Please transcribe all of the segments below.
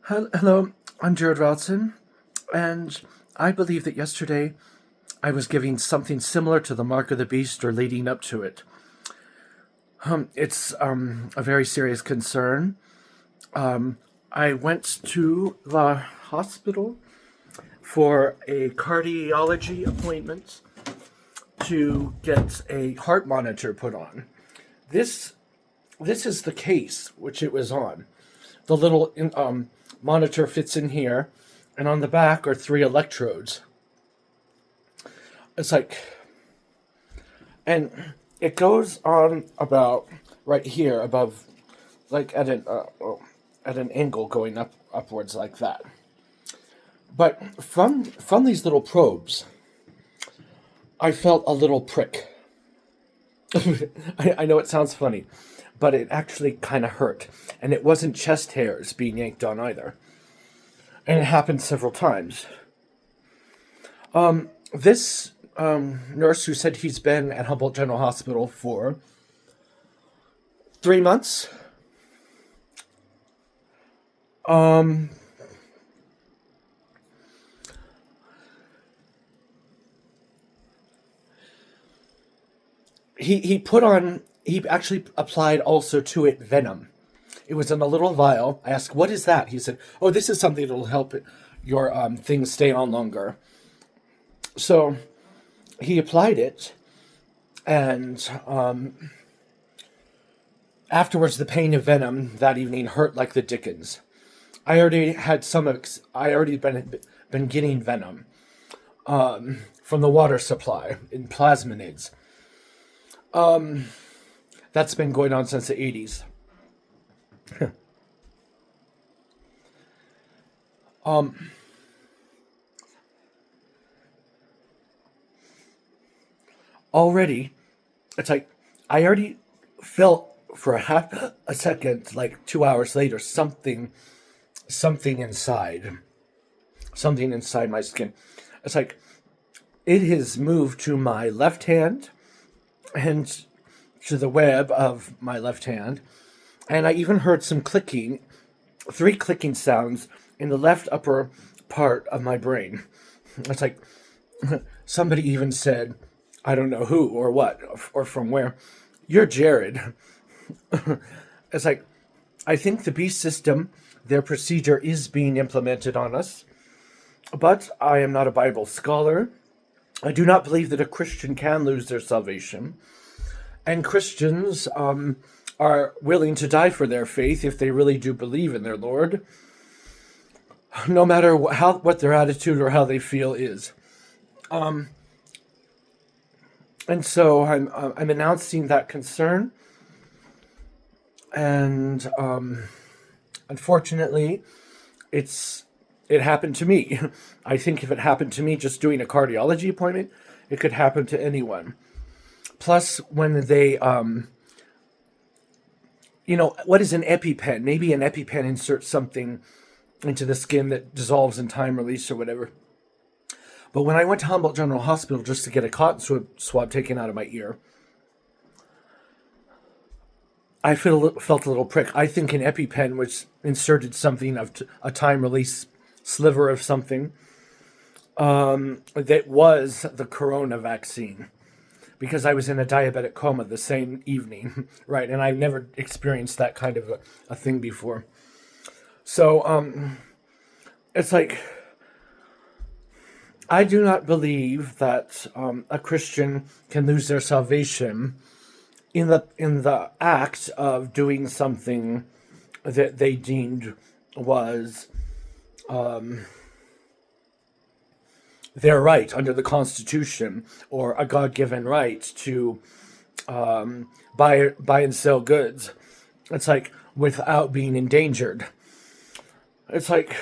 Hello, I'm Jared Ralston, and I believe that yesterday I was giving something similar to the mark of the beast or leading up to it. It's a very serious concern. I went to the hospital for a cardiology appointment to get a heart monitor put on. This this is the case which it was on. The little monitor fits in here, and on the back are three electrodes. It's like, and it goes on about right here above, like at an angle going upwards like that. But from these little probes, I felt a little prick. I know it sounds funny, but it actually kind of hurt, and it wasn't chest hairs being yanked on either, and it happened several times. This nurse who said he's been at Humboldt General Hospital for 3 months. Um, he put on. He actually applied also to it venom. It was in a little vial. I asked, "What is that?" He said, "Oh, this is something that'll help your things stay on longer." So he applied it, and afterwards, the pain of venom that evening hurt like the dickens. I already had some. I already been getting venom from the water supply in plasminids. That's been going on since the 80s. Um, Already, it's like I already felt for a half a second, like 2 hours later, something inside, something inside my skin. It's like it has moved to my left hand and to the web of my left hand, and I even heard some clicking, three clicking sounds in the left upper part of my brain. It's like somebody even said, I don't know who or what or from where, "You're Jared." It's like, I think the beast system, their procedure is being implemented on us, but I am not a Bible scholar. I do not believe that a Christian can lose their salvation. And Christians are willing to die for their faith if they really do believe in their Lord, no matter what their attitude or how they feel is. Um, and so I'm announcing that concern, and unfortunately, it happened to me. I think if it happened to me just doing a cardiology appointment, it could happen to anyone. Plus, when they what is an EpiPen? Maybe an EpiPen inserts something into the skin that dissolves in time release or whatever. But when I went to Humboldt General Hospital just to get a cotton swab taken out of my ear, I felt a little prick. I think an EpiPen was inserted something of a time release sliver of something that was the corona vaccine, because I was in a diabetic coma the same evening, right? And I've never experienced that kind of a thing before. So it's like, I do not believe that a Christian can lose their salvation in the act of doing something that they deemed was their right under the Constitution, or a God-given right to buy and sell goods. It's like, without being endangered. It's like,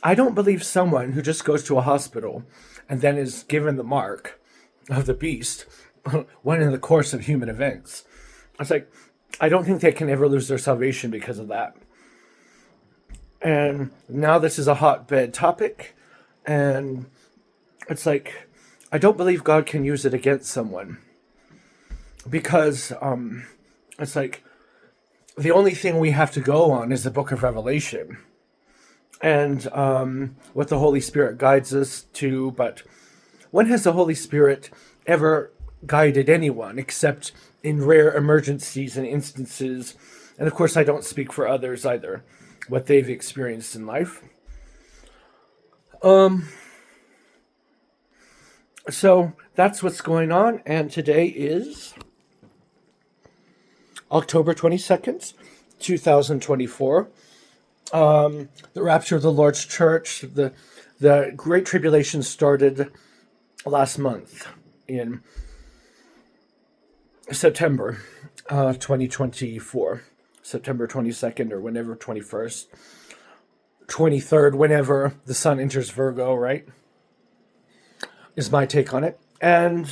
I don't believe someone who just goes to a hospital and then is given the mark of the beast when in the course of human events. It's like, I don't think they can ever lose their salvation because of that. And now this is a hotbed topic, and it's like, I don't believe God can use it against someone, because it's like, the only thing we have to go on is the book of Revelation. and what the Holy Spirit guides us to. But when has the Holy Spirit ever guided anyone except in rare emergencies and instances? And of course, I don't speak for others either, what they've experienced in life. So that's what's going on. And today is October 22nd, 2024. The rapture of the Lord's church, the Great Tribulation started last month in September 2024, September 22nd or whenever, 21st, 23rd, whenever the sun enters Virgo, right? Is my take on it. And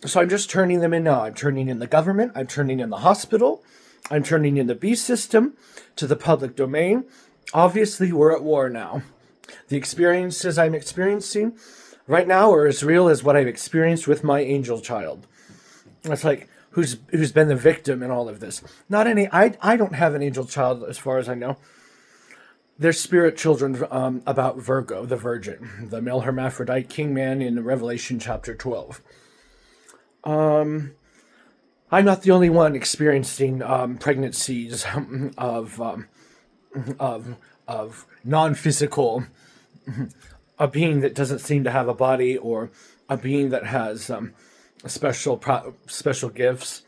so I'm just turning them in now. I'm turning in the government, I'm turning in the hospital, I'm turning in the beast system to the public domain. Obviously, we're at war now. The experiences I'm experiencing right now are as real as what I've experienced with my angel child. It's like, who's been the victim in all of this? Not any. I don't have an angel child as far as I know. They're spirit children about Virgo, the virgin, the male hermaphrodite king man in Revelation chapter 12. I'm not the only one experiencing pregnancies of non-physical, a being that doesn't seem to have a body, or a being that has special gifts.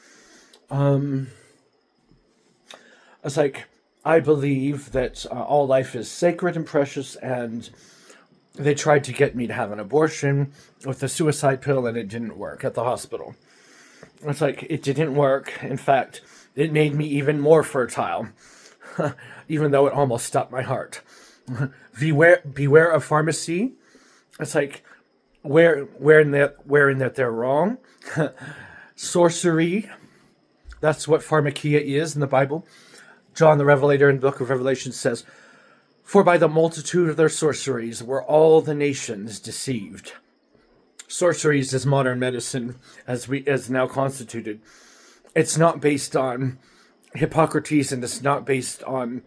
It's like, I believe that all life is sacred and precious, and they tried to get me to have an abortion with a suicide pill, and it didn't work at the hospital. It's like, it didn't work. In fact, it made me even more fertile, even though it almost stopped my heart. Beware of pharmacy. It's like, wherein that they're wrong. Sorcery. That's what pharmakia is in the Bible. John the Revelator in the book of Revelation says, "For by the multitude of their sorceries were all the nations deceived." Sorceries is modern medicine as now constituted. It's not based on Hippocrates, and it's not based on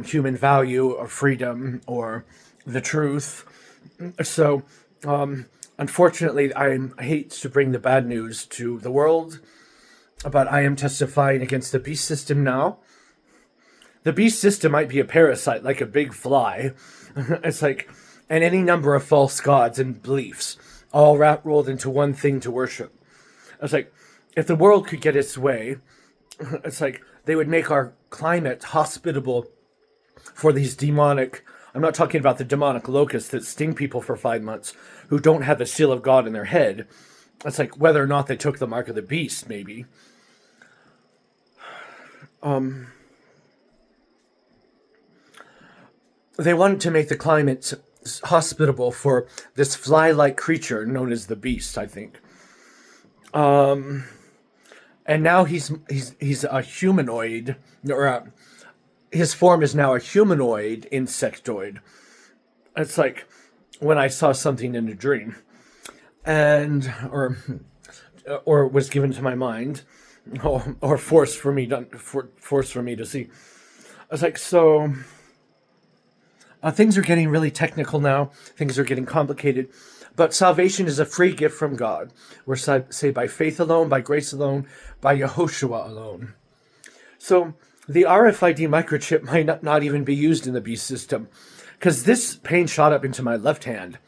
human value or freedom or the truth. So, unfortunately, I hate to bring the bad news to the world, but I am testifying against the beast system now. The beast system might be a parasite, like a big fly. It's like, and any number of false gods and beliefs, all rolled into one thing to worship. It's like, if the world could get its way, it's like they would make our climate hospitable for these demonic, I'm not talking about the demonic locusts that sting people for 5 months, who don't have the seal of God in their head. It's like, whether or not they took the mark of the beast, maybe. They wanted to make the climate hospitable for this fly-like creature known as the beast, I think. And now he's a humanoid, or his form is now a humanoid insectoid. It's like when I saw something in a dream, and or was given to my mind, or forced for me to see. I was like, so. Things are getting really technical now. Things are getting complicated. But salvation is a free gift from God. We're saved by faith alone, by grace alone, by Yehoshua alone. So the RFID microchip might not even be used in the beast system, because this pain shot up into my left hand,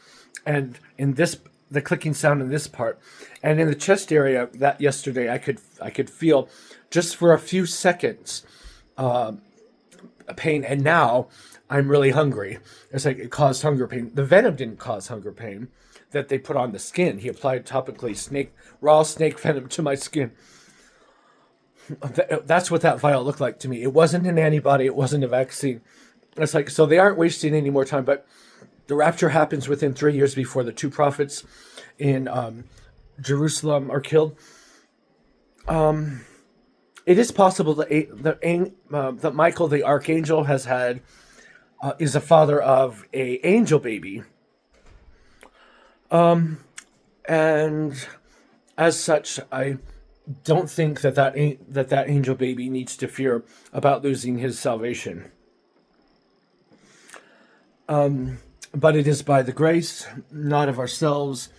and in the clicking sound in this part, and in the chest area that yesterday I could feel just for a few seconds pain, and now I'm really hungry. It's like it caused hunger pain. The venom didn't cause hunger pain that they put on the skin. He applied topically raw snake venom to my skin. That's what that vial looked like to me. It wasn't an antibody. It wasn't a vaccine. It's like, so they aren't wasting any more time, but the rapture happens within 3 years before the two prophets in Jerusalem are killed. It is possible that Michael, the archangel, is a father of a angel baby. And as such, I don't think that angel baby needs to fear about losing his salvation. But it is by the grace, not of ourselves,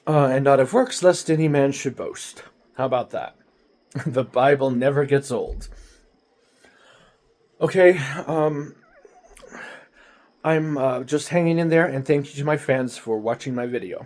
and not of works, lest any man should boast. How about that? The Bible never gets old. Okay, I'm just hanging in there, and thank you to my fans for watching my video.